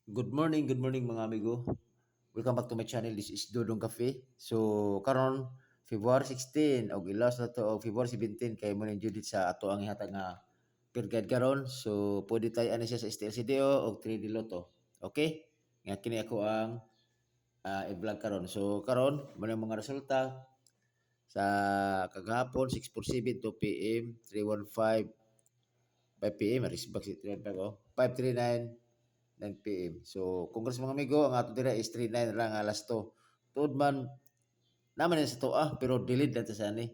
Good morning mga amigo. Welcome back to my channel. This is Dodong Cafe. So, karon February 16 og ilas na to og February 17 kay mo ni Judith sa ato ang ihatag nga tour guide karon. So, pwede tayo ani siya sa STLCDO og 3D Lotto. Okay? Nga kini ako ang i-vlog karon. So, karon mo na mga resulta sa kagahapon 6:47 2 PM, 3:15 5 PM, Marisbag si 3:15 oh. 5:39 9 PM. So, congrats mga amigo, ang ato dira is 39 lang alas to. Tuod man naman sa to pero delayed lang ta sa ni.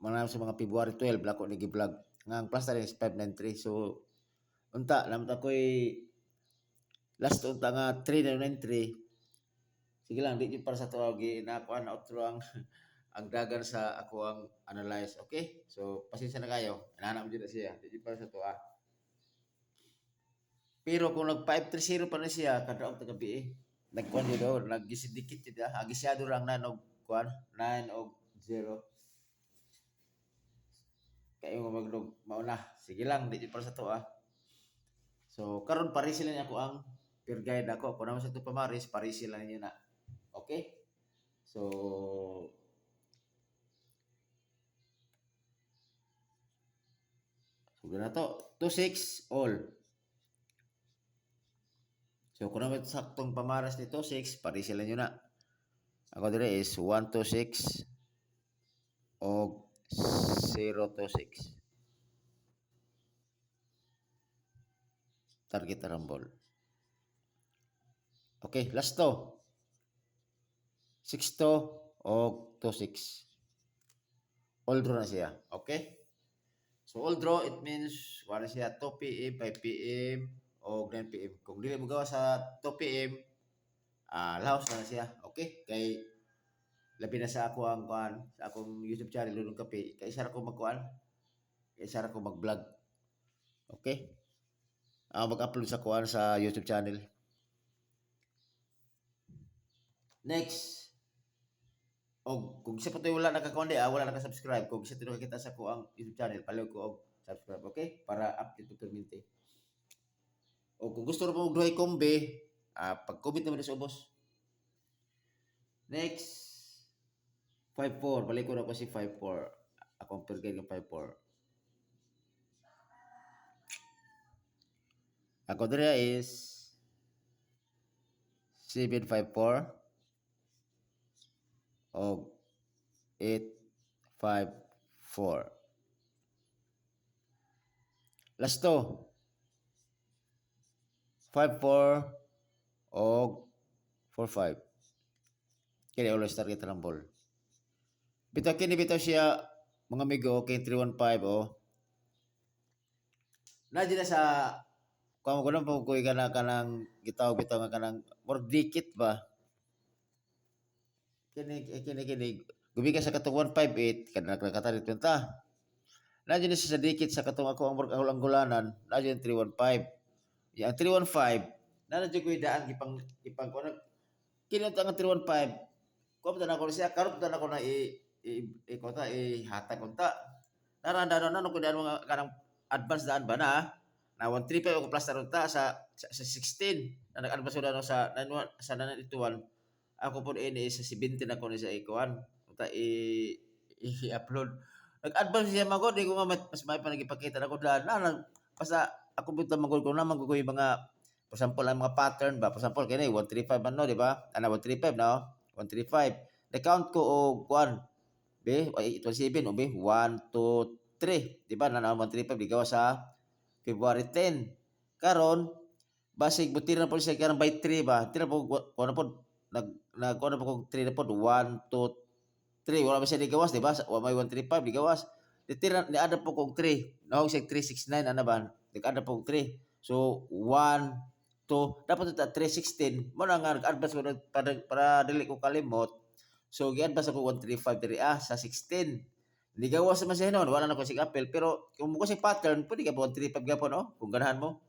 Mga sa mga February 12 ako ni gi-vlog. Nga ang plus is 593. So, unta naman ako'y last unta nga 3993. Sige lang, di para sa to gi na ako na outro ang ang dagan sa ako ang analyze. Okay? So, pasensya na kayo. Inahanap mo dito siya. Di para sa to Pero kung nag 530 pa na siya, kada og taga eh. Nagkuan yun daw, naggisidikit yun agisyado lang na og kuan, 9 og 0. Kayo nga magdog mauna. Sige lang, di para sa to So, karon parisi lang ako ang tour guide ako. Kung naman sa to pamaris, parisi lang niyo na. Okay? So, na to. 2-6 all. So, kung naman saktong pamaras nito, 6, parisi lang niyo na. Ako dire is 1 to 6 o 0 to 6. Target rumble. Okay, last to. 6 to o 2-6. All draw na siya. Okay? So, all draw, it means wala siya 2 PM, 5 PM, o 9 PM. Kung dili mo gawa sa 2 PM, lahos na siya. Okay? Kay labi na sa ako ang kuan, sa akong YouTube channel Dudong Kape. Kay isa ra ko magkuan, kay isa ra ko mag-vlog. Okay? Mag-upload sa kuan sa YouTube channel. Next, og kung sa patoy wala nakakundi wala naka-subscribe, kung sa tinuod kita sa ko ang YouTube channel, palihog ko og subscribe, okay? Para update to permente. O kung gusto mo duhay kombe, pag-comment naman sa ubos. Next, 5-4. Balik ko na ko si 5-4. Akong tour guide ng 5-4. Ako dira is 7-5-4 o 8-5-4. Last to 5-4 o 4-5. Kini always target ng ball. Bitaw kini bitaw siya mga amigo, okay, 3-1-5 na dila sa kung ko lang po kuy kanang gitaw bitaw nga kanang more dikit ba. Kini gumikan sa katong 158 kanang nakatarit punta. Na dili sa dikit sa katong ako ang gulanan, na dili 315. Yang 315 na jud ko daan gipang ko kini ang 315. Ko pa na ko siya karot na ko na kota hatag unta. Naranda na ko daan mga kanang advance daan ba na 135 ako plus ta sa 16 na nag-advance ko na sa 91 sa 981 ako po ini sa 17 ako ni sa ikuan ta i-upload nag-advance siya magod di ko mas may panagipakita ako daan na basta ako bitaw magod ko na magugoy mga for example ang mga pattern ba for example kini 135 man no di ba ana 135 no 135 na-count ko og kuan be 27 o be 1 2 3 di ba na 135 di gawa sa February 10. Karon basig buti na po siya karang by 3 ba. Tira po kuno po kuno po kog 3 na po 1 2 3 wala ba siya digawas di ba? Wa may 135 digawas. Tira ni ada po kog 3. Nawag siya 369 ana ba? Nag-ada po kog 3. So 1 2 dapat ita 316 mo na nga nag-advance ko para dili ko kalimot. So gi-advance ako 135 diri sa 16. Ligawas naman siya noon, wala na ko sig apel pero kung mo ko sig pattern, pwede ka po 35 gapon kung ganahan mo.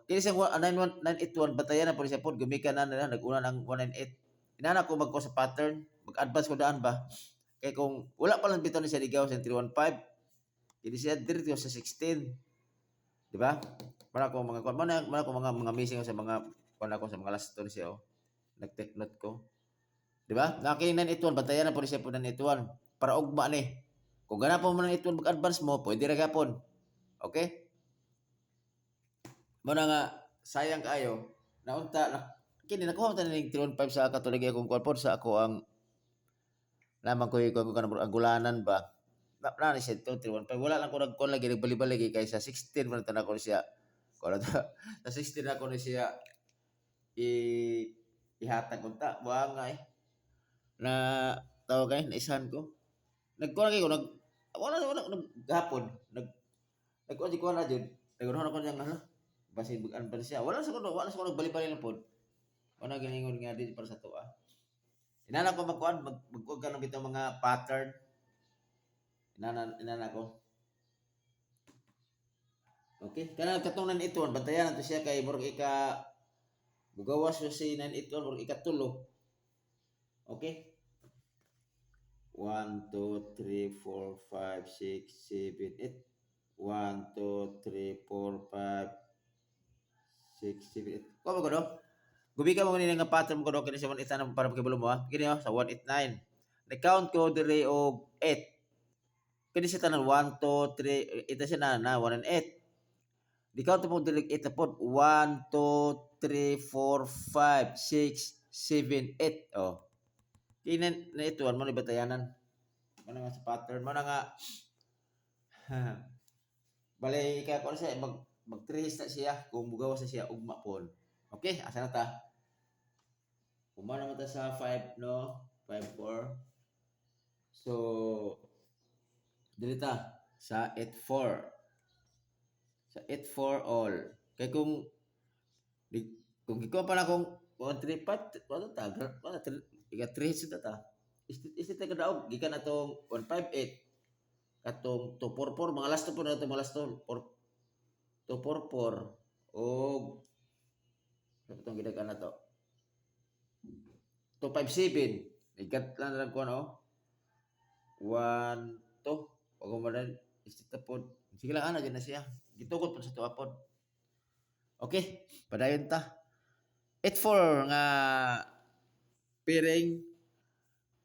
Kini siyang 981 batayan na po siya po gumikan na nag-una ng 198. Inana ko magko sa pattern, mag-advance ko daan ba. Kay kung wala pa lang bitaw ni siya ligaw sa 315, kini siya diretso sa 16. Di ba? Mara ko mga kuan, mara ko mga missing sa mga kuan ako sa mga last story siya oh. Nag-take note ko. Di ba? Nakinan ituan, bantayan na po siya po ng ituan. Para ugma ni. Kung gana po mo ng ituan mag-advance mo, pwede ra gapon. Okay? Mo na nga, sayang kayo. Naunta, kini nakuha mo tayo ng 315 sa katulig akong kuan po sa ako ang lamang ko yung ang gulanan ba. Na siya ito, 315. Wala lang ko nagkuhan lagi, nagbali-bali kaysa 16 man na ko siya. Kung sa 16 ako na siya ihatag ko ta. Buha nga eh. Na tawag kayo, naisahan ko. Nagkuhan lagi ko, wala, naghapon. Nagkuhan si kuhan na dyan. Nagkuhan ako niyang, basin bukan pa siya. Wala sa ko nagbali-bali lang po. Wala giningon nga din para sa tuwa. Inana ko magkuhan, magkuhan ka ng bitang mga pattern. Inana ko. Okay, kana katunan ito, bantayan nato siya kay murag ika bugawas so si nan ito murag ikatulo. Okay? 1 2 3 4 5 6 7 8 1 2 3 4 5 6 7 8. Ko do? Gubi ka mo ni nga pattern ko do kini sa 189 para makibulong mo ha. Kini sa 189. Na-count ko dire og 8. Kini sa tanan 1 2 3 ita siya na 1 and 8. Di count mo direct 8 po. 1, 2, 3, 4, 5, 6, 7, 8. Oh. Kinan na ito. Ano na batayanan? Ano nga sa pattern? Ano nga? Balay, kaya ko siya, mag-trace na siya. Kung mugawas na siya, ugma po. Okay, asa na ta? Kumana mo ta sa 5, no? 5, 4. So, dilita sa 8, 4. Sa 8-4 all. Kaya kung ikaw pa na kung 135, wala ta, wala ta, ika 3 hits ta. Isti ta kadaog, gikan atong 158. Katong 244, mga last po na ito, mga last 244. O, itong gidagan na to. 257. Ikat lang lang ko, no? 1, 2. Pag umaran, isti ta po. Sige lang, dyan na siya. Gitukot po sa tuwa po. Okay, padayon ta. 8-4 nga pairing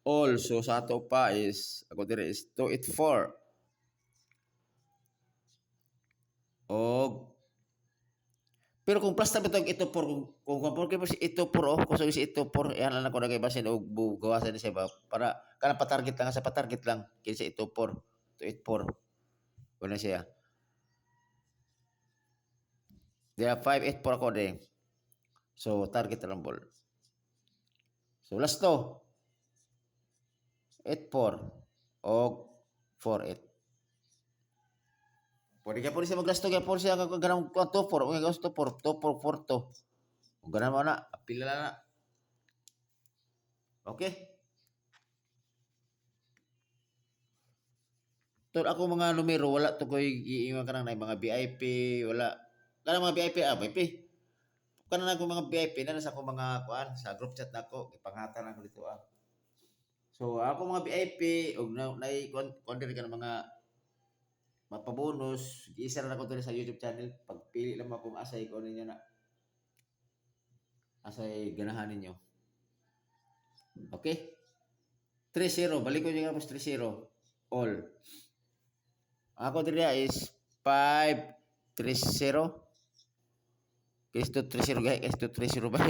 all. So sa ato pa is, ako dire is 2-8-4. Og pero kung plus tabi itong 8-4, kung kumpor mo si 8-4, oh, kung si 8-4, yan lang ako nagaybasin o gawasan siya ba? Para kana pa-target lang, sa pa-target lang, kaya si 8-4, 2-8-4. Wala siya. Dia 5-8-4 ako din. So, target lang ball. So, last to. 8-4 o 4-8. Pwede ka po siya maglasto kaya po siya ganang 2-4. Kung gusto 4, 2-4, 4-2. Kung ganang mo na, pila na. Okay? Tol ako mga numero, wala to ko iiwan ka nang mga VIP, wala. Kanang mga VIP, VIP. Kanang ako mga VIP, na nasa ako mga kuan, sa group chat nako, ipangatan ako dito So ako mga VIP, og kuan diri ka mga mapabonus, isa na ako sa YouTube channel, pagpili lang ako asay ko ninyo na asay ganahan ninyo. Okay? 3-0, balik ko yung tapos 3-0. All. Ako diri is 5-3-0. Kesto 3-0 guys, kesto 3-0 ba?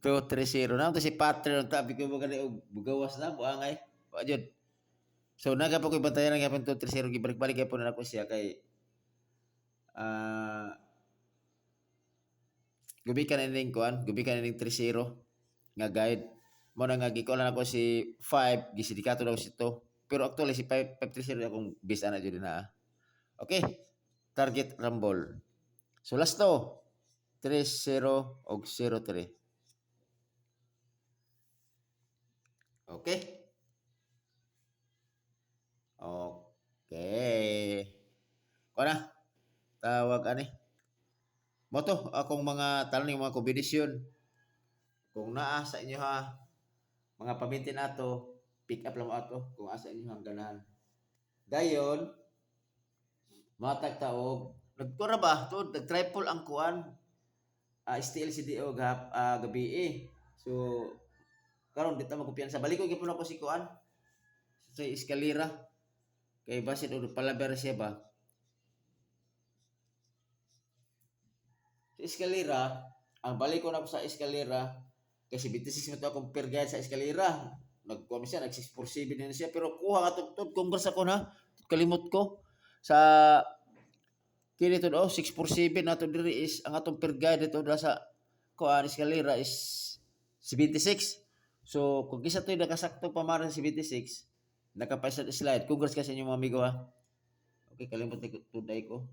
To 3-0 na to si pattern tabi ko mga bugawas na buangay. Wa jud. So naga po ko bantayan nga pang 3-0 gibalik-balik po na ako siya kay gubi ka na ning kuan, gubi ka na ning 3-0 nga guide. Mo na nga gikuan ako si 5 gisidikato daw si to. Pero actually si 5-3-0 akong base ana jud na. Okay. Target rumble. So last to 3-0 og 0-3. Okay? Okay. Kuna tawag ani. Mo to akong mga tanan mga kombinasyon. Kung naa sa inyo ha mga pamintin ato, pick up lang ato kung asa inyo ang ganahan. Dayon matag taog Nagkura ba to nag-triple ang kuan STLCDO gabi eh. So karon dito magkumpiyansa balik ko gyapon ako si kuan sa eskalera kay basit og palaber siya ba. Sa eskalera, ang balik ko na ako sa eskalera kasi 26 mo to akong per guide sa eskalera. Nagkuha siya, nag 647 na siya pero kuha ka tugtod congress ako na kalimot ko sa kini to 647 nato diri is ang atong per guide dito sa kuan eskalera is 76. So kung kisa to nakasakto pa maran 76, nakapaisa slide. Congrats kasi inyo mga amigo ha. Okay, kalimot ni tuday ko.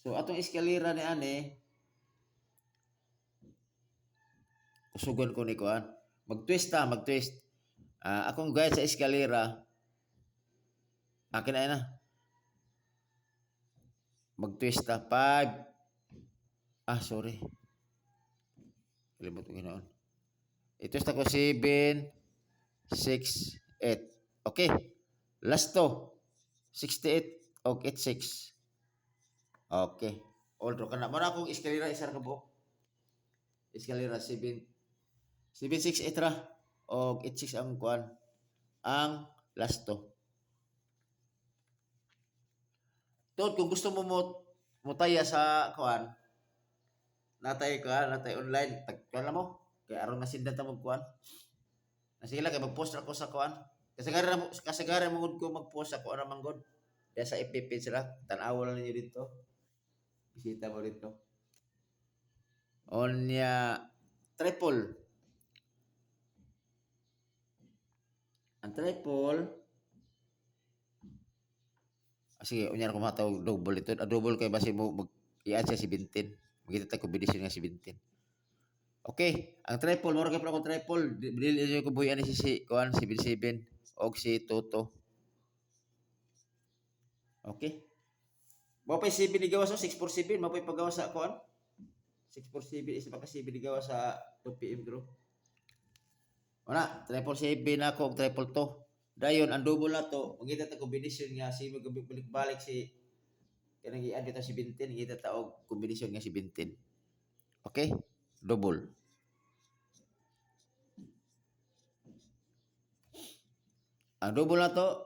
So atong eskalera ni ane usugon ko ni kuan. Mag-twist. Akong guide sa eskalera. Akin na. Mag-twist 5. Sorry. Kalimot ko ginoon. I-twist ako 7, 6, 8. Okay. Last to. 68 o 86. Okay. All draw ka na. Muna akong eskalera isar ka buok. Eskalera 768 ra o 86 ang kuan ang last to. Tod kung gusto mo mutaya sa kuan natay online tagkuan mo kay aron masindan ta mo kuan. Nasila kay mag-post ako sa kuan. Kasagaran mo ko mag-post ako ra manggod. Kaya sa FB sila tan-aw lang niyo dito. Bisita mo dito. Onya triple. Ang triple sige, unya ko matawag double ito. Double kay base mo i-add siya 17. Magita ta combination nga 17. Okay, ang triple mo kay ko triple. Dili ko buyan ni si kuan 77 og si Toto. Okay. Mo pa 7 ligawas so 647 mo pa pagawas sa kuan. 647 is pa kasi ligawas sa 2 PM draw. Wala, triple 7 na ako og triple 2. Dayon ang double na to, magita ta combination nga si balik si kanang i-add dito si 17, ngita ta og combination nga si 17. Okay? Double. Ang double na to,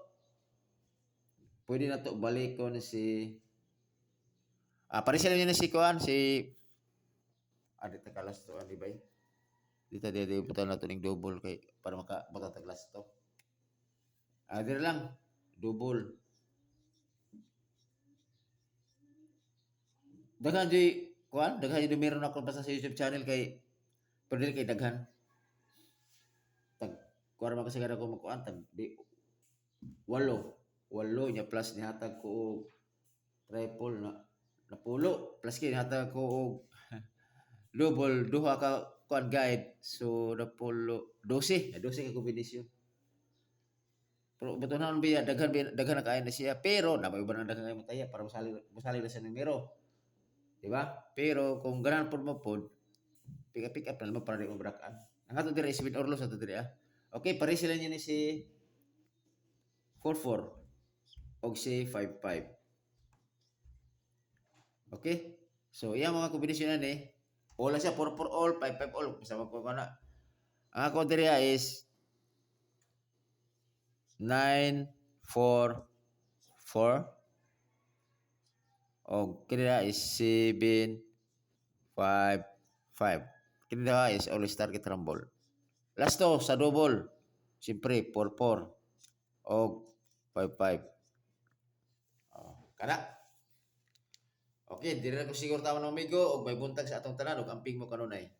pwede na to balikon si paresil niya si kuan si adit kalas to di ba? Dito di putal na to ning double kay para matataglas to. Dire lang double. Daghan di kuan, daghan di meron ako basta sa YouTube channel kay pwede kay daghan. Tag kuan man kasi kada ko magkuan tag di 8 nya plus ni hatag ko og triple na napulo plus kay hatag ko og double duha ka kuan guide so napulo 12 ka kombinasyon. Pero betul na biya daghan na kain na siya pero nabay ba nang daghan kay mataya para masali na sa numero. Di ba? Pero kung ganan pod mo pod pick up na naman para di mabrakan. Ang ato diri is with or lose ato diri Okay, pare sila niya ni si 44 og si 55. Okay? So, iya mga kombinasyon ni all siya 4 all, 5 all. Kasama ko na. Ang ako diri is 9 4 4 og kini is 7 5 5. Kini is always target rumble. Last to sa double. Siyempre 4 4 og 5 5. Kana? Okay, diri na ko siguro tama ng amigo og may buntag sa atong tanan og amping mo kanunay.